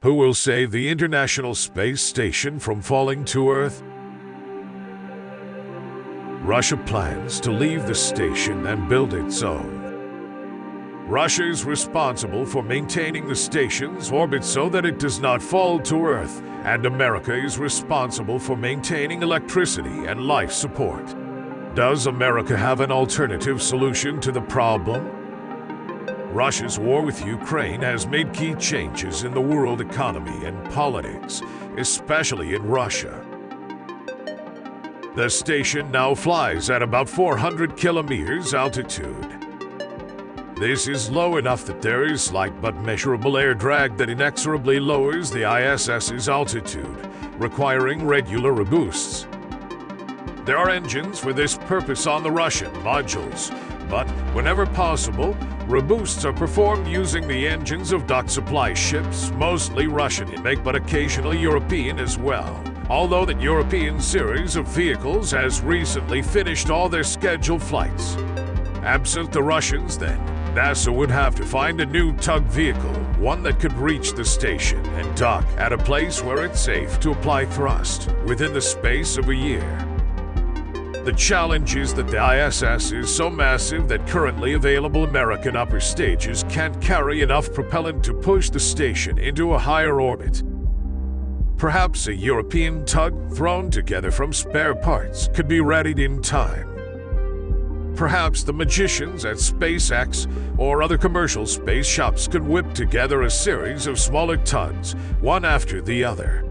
Who will save the International Space Station from falling to Earth? Russia plans to leave the station and build its own. Russia is responsible for maintaining the station's orbit so that it does not fall to Earth, and America is responsible for maintaining electricity and life support. Does America have an alternative solution to the problem? Russia's war with Ukraine has made key changes in the world economy and politics, especially in Russia. The station now flies at about 400 kilometers altitude. This is low enough that there is slight but measurable air drag that inexorably lowers the ISS's altitude, requiring regular reboosts. There are engines for this purpose on the Russian modules, but whenever possible, reboosts are performed using the engines of dock supply ships, mostly Russian in make but occasionally European as well. Although that European series of vehicles has recently finished all their scheduled flights. Absent the Russians, then, NASA would have to find a new tug vehicle, one that could reach the station and dock at a place where it's safe to apply thrust within the space of a year. The challenge is that the ISS is so massive that currently available American upper stages can't carry enough propellant to push the station into a higher orbit. Perhaps a European tug thrown together from spare parts could be readied in time. Perhaps the magicians at SpaceX or other commercial space shops could whip together a series of smaller tugs, one after the other.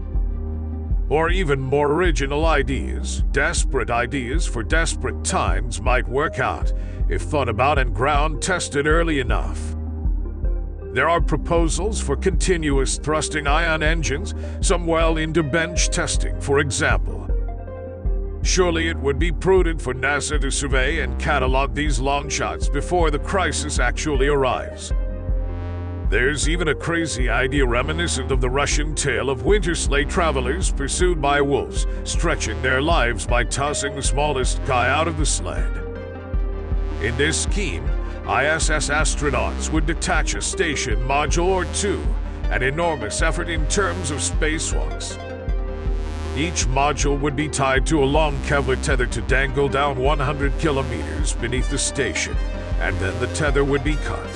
Or even more original ideas, desperate ideas for desperate times might work out if thought about and ground tested early enough. There are proposals for continuous thrusting ion engines, some well into bench testing, for example. Surely it would be prudent for NASA to survey and catalog these long shots before the crisis actually arrives. There's even a crazy idea reminiscent of the Russian tale of winter sleigh travelers pursued by wolves, stretching their lives by tossing the smallest guy out of the sled. In this scheme, ISS astronauts would detach a station module or two, an enormous effort in terms of spacewalks. Each module would be tied to a long Kevlar tether to dangle down 100 kilometers beneath the station, and then the tether would be cut.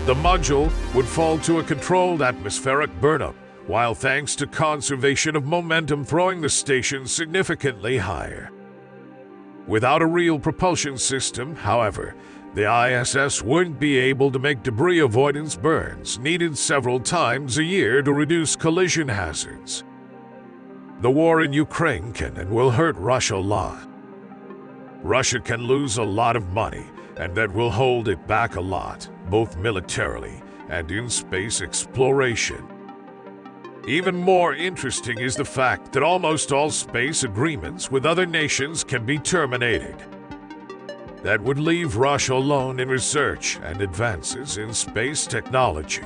The module would fall to a controlled atmospheric burnup, while thanks to conservation of momentum throwing the station significantly higher. Without a real propulsion system, however, the ISS wouldn't be able to make debris avoidance burns needed several times a year to reduce collision hazards. The war in Ukraine can and will hurt Russia a lot. Russia can lose a lot of money, and that will hold it back a lot, both militarily and in space exploration. Even more interesting is the fact that almost all space agreements with other nations can be terminated. That would leave Russia alone in research and advances in space technology.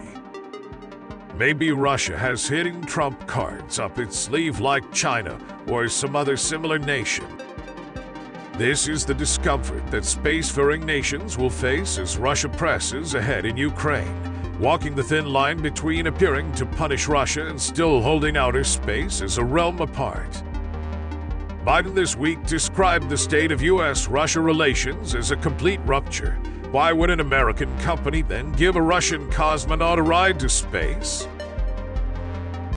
Maybe Russia has hidden trump cards up its sleeve like China or some other similar nation. This is the discomfort that spacefaring nations will face as Russia presses ahead in Ukraine, walking the thin line between appearing to punish Russia and still holding outer space as a realm apart. Biden this week described the state of U.S.-Russia relations as a complete rupture. Why would an American company then give a Russian cosmonaut a ride to space?